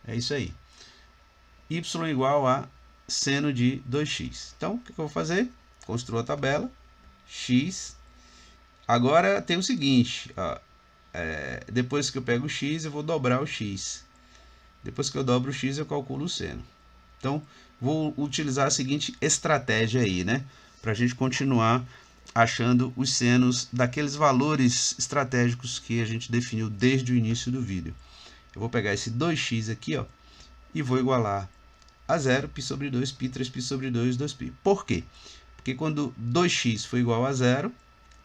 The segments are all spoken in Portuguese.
É isso aí. Y igual a seno de 2x. Então, o que eu vou fazer? Construo a tabela. X. Agora tem o seguinte, ó, depois que eu pego o x, eu vou dobrar o x. Depois que eu dobro o x, eu calculo o seno. Então, vou utilizar a seguinte estratégia aí, né? Para a gente continuar achando os senos daqueles valores estratégicos que a gente definiu desde o início do vídeo. Eu vou pegar esse 2x aqui, ó, e vou igualar a 0, π sobre 2, π, 3π sobre 2, 2π. Por quê? Porque quando 2x for igual a 0,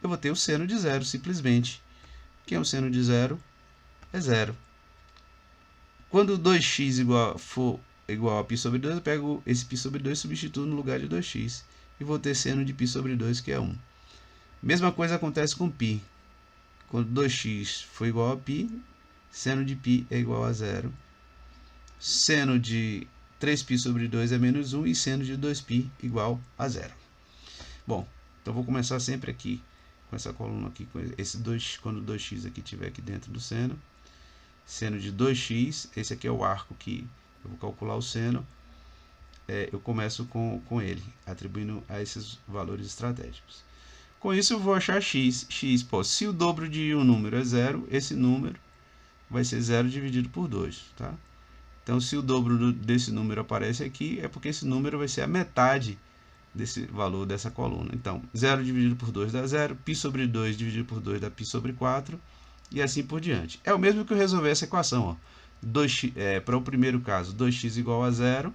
eu vou ter o seno de 0, simplesmente. Que é o seno de 0? É 0. Quando 2x for igual a π sobre 2, eu pego esse π sobre 2 e substituo no lugar de 2x. E vou ter seno de π sobre 2, que é 1. Mesma coisa acontece com π. Quando 2x for igual a π, seno de π é igual a 0. Seno de 3π sobre 2 é menos 1 e seno de 2π igual a 0. Bom, então vou começar sempre aqui com essa coluna aqui, com esse 2, quando 2x aqui estiver aqui dentro do seno. Seno de 2x, esse aqui é o arco que eu vou calcular o seno. Eu começo com ele, atribuindo a esses valores estratégicos. Com isso eu vou achar x. Pô, se o dobro de um número é 0, esse número vai ser 0 dividido por 2, tá? Então, se o dobro desse número aparece aqui, é porque esse número vai ser a metade desse valor dessa coluna. Então, 0 dividido por 2 dá 0, π sobre 2 dividido por 2 dá π sobre 4, e assim por diante. É o mesmo que eu resolver essa equação, ó. Para o primeiro caso, 2x igual a 0.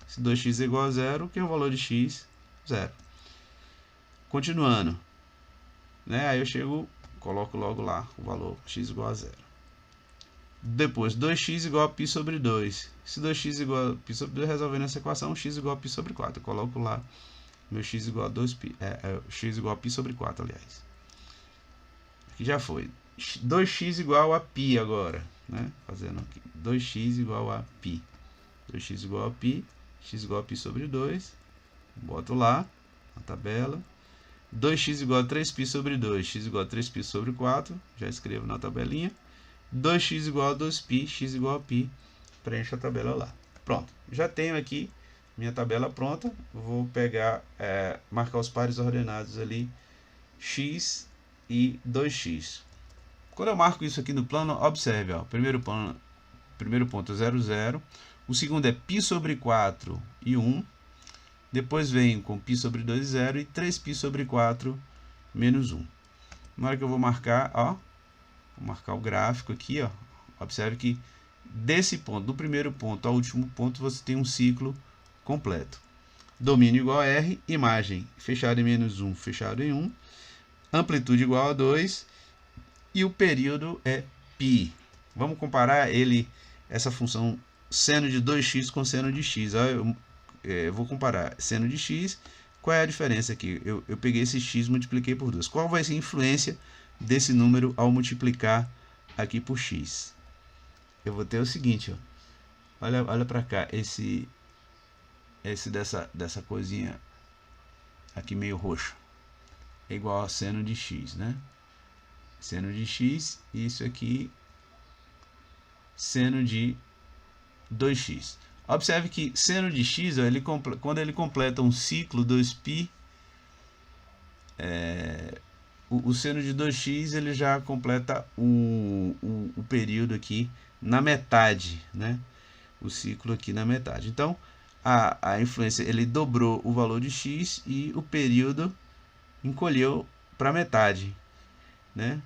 Se 2x é igual a 0, que é o valor de x? 0. Continuando, né? Aí eu coloco logo lá o valor x igual a 0. Depois, 2x igual a π sobre 2. Se 2x igual a π sobre 2, resolvendo essa equação, x igual a π sobre 4. Eu coloco lá meu x igual a 2π, x igual a π sobre 4, aliás. Aqui já foi. 2x igual a π agora, né? Fazendo aqui. 2x igual a π. 2x igual a π, x igual a π sobre 2. Boto lá na tabela. 2x igual a 3π sobre 2, x igual a 3π sobre 4. Já escrevo na tabelinha. 2x igual a 2π, x igual a π. Preencho a tabela lá. Pronto. Já tenho aqui minha tabela pronta. Vou pegar, marcar os pares ordenados ali, x e 2x. Quando eu marco isso aqui no plano, observe, ó, primeiro ponto é 0, 0. O segundo é π sobre 4 e 1. Depois venho com π sobre 2 e 0 e 3π sobre 4 menos 1. Na hora que eu vou marcar, ó, vou marcar o gráfico aqui, ó. Observe que desse ponto, do primeiro ponto ao último ponto, você tem um ciclo completo. Domínio igual a R, imagem fechada em menos 1, fechado em 1. Amplitude igual a 2 e o período é π. Vamos comparar essa função seno de 2x com seno de x. Ó, eu vou comparar seno de x. Qual é a diferença aqui? Eu peguei esse x e multipliquei por 2. Qual vai ser a influência desse número ao multiplicar aqui por x? Eu vou ter o seguinte, ó. Olha para cá, esse dessa coisinha aqui meio roxo é igual a seno de x, né? Seno de x, e isso aqui seno de 2x. Observe que seno de x, ó, quando ele completa um ciclo 2π, o seno de 2x ele já completa o período aqui na metade, né? O ciclo aqui na metade. Então, a influência, ele dobrou o valor de x e o período encolheu para metade, né?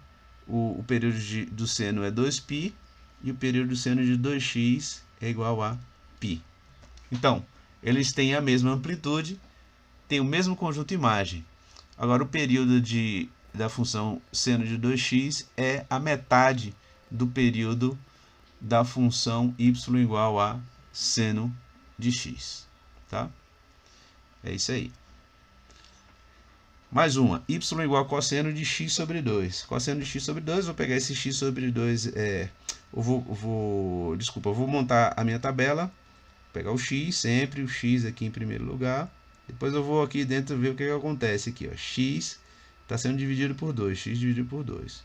O período do seno é 2π e o período do seno de 2x é igual a π. Então, eles têm a mesma amplitude, têm o mesmo conjunto imagem. Agora, o período da função seno de 2x é a metade do período da função y igual a seno de x, tá? É isso aí. Mais uma, y igual a cosseno de x sobre 2. Cosseno de x sobre 2, vou pegar esse x sobre 2, eu vou montar a minha tabela, pegar o x, sempre o x aqui em primeiro lugar. Depois eu vou aqui dentro ver o que acontece aqui, ó. X está sendo dividido por 2, x dividido por 2.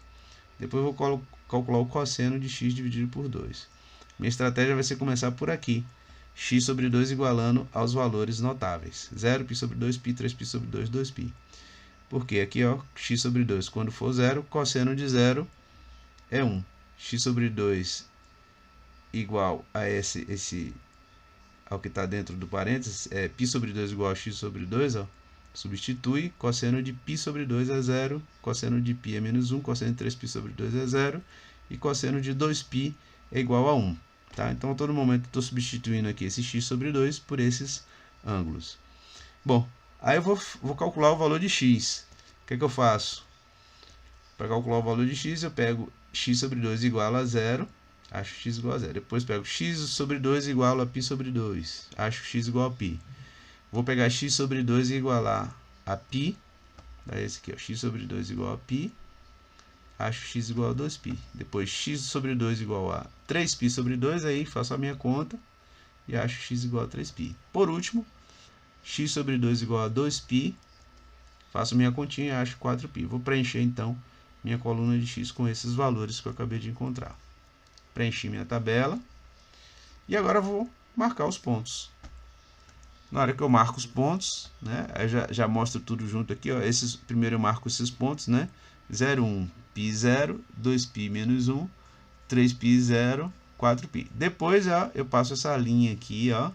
Depois eu vou calcular o cosseno de x dividido por 2. Minha estratégia vai ser começar por aqui. X sobre 2 igualando aos valores notáveis. 0, π sobre 2, π, 3π sobre 2, 2π. Porque aqui, ó, x sobre 2, quando for 0, cosseno de 0 é 1. X sobre 2 igual a ao que está dentro do parênteses, é π sobre 2 igual a x sobre 2, ó. Substitui, cosseno de π sobre 2 é 0, cosseno de π é menos 1, cosseno de 3π sobre 2 é 0, e cosseno de 2π é igual a 1. Tá? Então, a todo momento, estou substituindo aqui esse x sobre 2 por esses ângulos. Bom, aí eu vou calcular o valor de x. O que é que eu faço? Para calcular o valor de x, eu pego x sobre 2 igual a 0, acho x igual a 0. Depois pego x sobre 2 igual a π sobre 2, acho x igual a π. Vou pegar x sobre 2 e igualar a π, daí esse aqui, ó, x sobre 2 igual a π, acho x igual a 2π. Depois x sobre 2 igual a 3π sobre 2, aí faço a minha conta e acho x igual a 3π. Por último, x sobre 2 igual a 2π, faço minha continha e acho 4π. Vou preencher então minha coluna de x com esses valores que eu acabei de encontrar. Preenchi minha tabela e agora vou marcar os pontos. Na hora que eu marco os pontos, né, eu já mostro tudo junto aqui, ó. Primeiro eu marco esses pontos, né? 0, 1, π 0, 2π menos 1, 3π 0, 4π. Depois, ó, eu passo essa linha aqui, ó,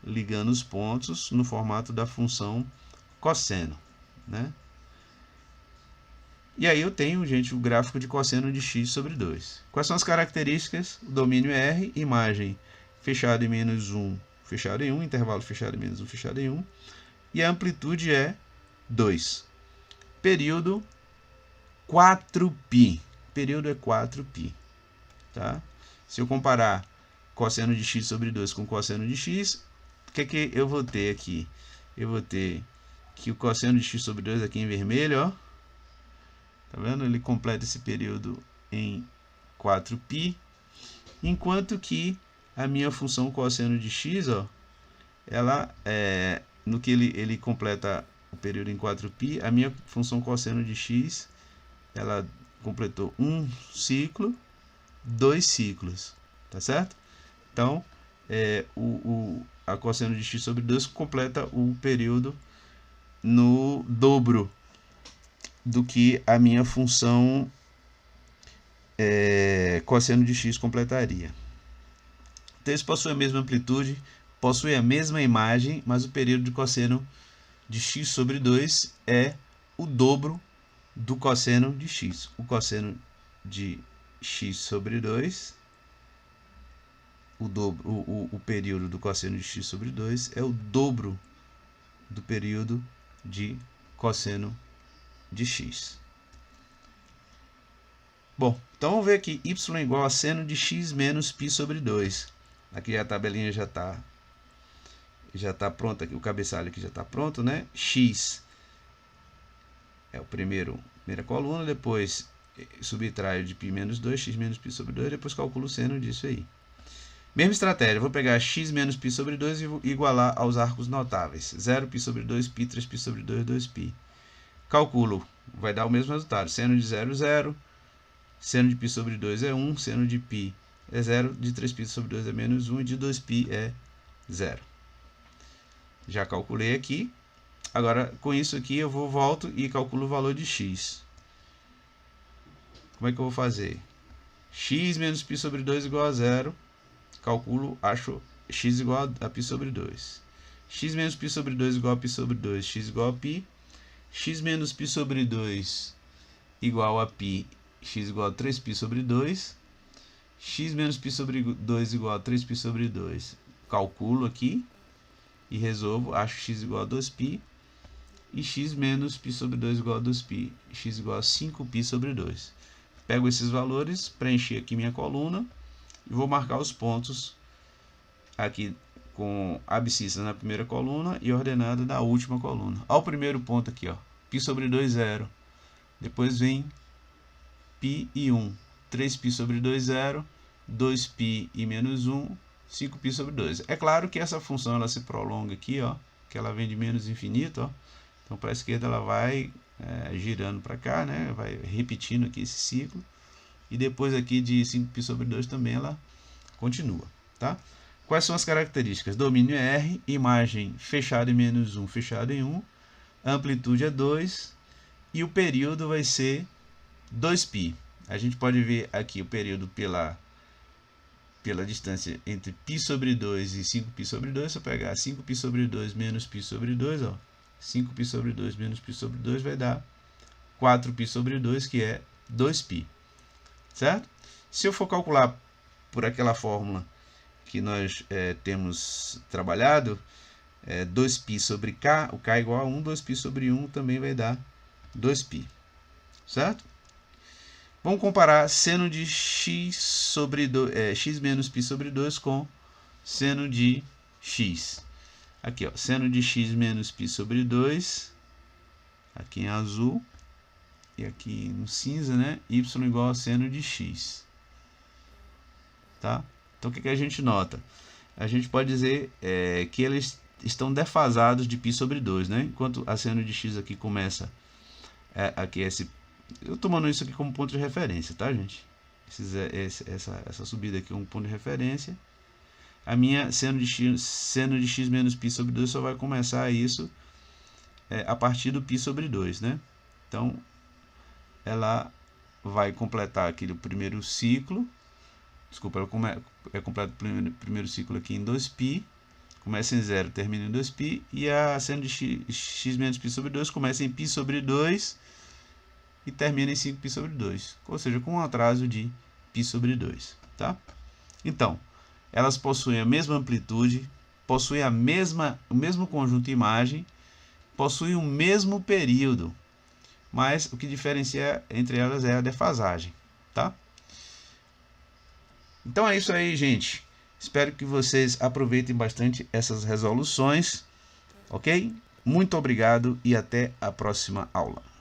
ligando os pontos no formato da função cosseno, né? E aí eu tenho, gente, o gráfico de cosseno de x sobre 2. Quais são as características? O domínio é R, imagem fechada em menos 1, fechado em 1, intervalo fechado em menos 1, fechado em 1. E a amplitude é 2. Período 4π. Período é 4π. Tá? Se eu comparar cosseno de x sobre 2 com cosseno de x, o que eu vou ter aqui? Eu vou ter que o cosseno de x sobre 2 aqui em vermelho, ó. Tá vendo? Ele completa esse período em 4π, enquanto que a minha função cosseno de x, ó, ela no que ele completa o período em 4π, a minha função cosseno de x, ela completou um ciclo, 2 ciclos, tá certo? Então, a cosseno de x sobre 2 completa o período no dobro do que a minha função cosseno de x completaria. Então, eles possuem a mesma amplitude, possuem a mesma imagem, mas o período de cosseno de x sobre 2 é o dobro do cosseno de x. O cosseno de x sobre 2, o período do cosseno de x sobre 2 é o dobro do período de cosseno de x. Bom, então vamos ver aqui, y igual a seno de x menos π sobre 2. Aqui a tabelinha já está pronta, aqui, o cabeçalho aqui já está pronto, né? X é a primeira coluna, depois subtraio de π menos 2, x menos π sobre 2, depois calculo o seno disso aí. Mesma estratégia, vou pegar x menos π sobre 2 e igualar aos arcos notáveis. 0, π sobre 2, π, 3π sobre 2, 2π. Calculo, vai dar o mesmo resultado. Seno de 0, 0. Seno de π sobre 2 é 1. Seno de π é 0. De 3π sobre 2 é menos 1. E de 2π é 0. Já calculei aqui. Agora, com isso aqui, eu volto e calculo o valor de x. Como é que eu vou fazer? X menos π sobre 2 igual a 0. Calculo, acho x igual a π sobre 2. X menos π sobre 2 igual a π sobre 2. X igual a π. X menos π sobre 2 igual a π. X igual a 3π sobre 2. X menos π sobre 2 igual a 3π sobre 2. Calculo aqui e resolvo. Acho x igual a 2π. E x menos π sobre 2 igual a 2π. X igual a 5π sobre 2. Pego esses valores, preenchi aqui minha coluna e vou marcar os pontos aqui com abscissa na primeira coluna e ordenada na última coluna. Olha o primeiro ponto aqui, ó. π sobre 2, 0. Depois vem π e 1. 3π sobre 2, 0. 2π e menos 1. 5π sobre 2. É claro que essa função ela se prolonga aqui, ó. Que ela vem de menos infinito, ó. Então, para a esquerda ela vai girando para cá, né? Vai repetindo aqui esse ciclo. E depois aqui de 5π sobre 2 também ela continua, tá? Quais são as características? Domínio é R, imagem fechada em -1, fechada em 1, amplitude é 2 e o período vai ser 2π. A gente pode ver aqui o período pela distância entre π sobre 2 e 5π sobre 2. Se eu pegar 5π sobre 2 menos π sobre 2, ó, 5π sobre 2 menos π sobre 2 vai dar 4π sobre 2, que é 2π, certo? Se eu for calcular por aquela fórmula que nós temos trabalhado, 2π sobre k, o k é igual a 1, 2π sobre 1 também vai dar 2π, certo? Vamos comparar seno de x sobre x menos π sobre 2 com seno de x. Aqui, ó, seno de x menos π sobre 2, aqui em azul, e aqui no cinza, né? Y igual a seno de x. Tá? Então, o que a gente nota? A gente pode dizer que eles estão defasados de π sobre 2, né? Enquanto a seno de x aqui começa, aqui esse... Eu estou tomando isso aqui como ponto de referência, tá, gente? Essa subida aqui é um ponto de referência. A minha seno de x menos π sobre 2 só vai começar isso a partir do π sobre 2, né? Então, ela vai completar aqui o primeiro ciclo. Desculpa, ela completa o primeiro ciclo aqui em 2π. Começa em 0, termina em 2π. E a seno de x menos π sobre 2 começa em π sobre 2 e termina em 5π sobre 2, ou seja, com um atraso de π sobre 2, tá? Então, elas possuem a mesma amplitude, possuem o mesmo conjunto de imagem, possuem o mesmo período, mas o que diferencia entre elas é a defasagem, tá? Então é isso aí, gente. Espero que vocês aproveitem bastante essas resoluções, ok? Muito obrigado e até a próxima aula.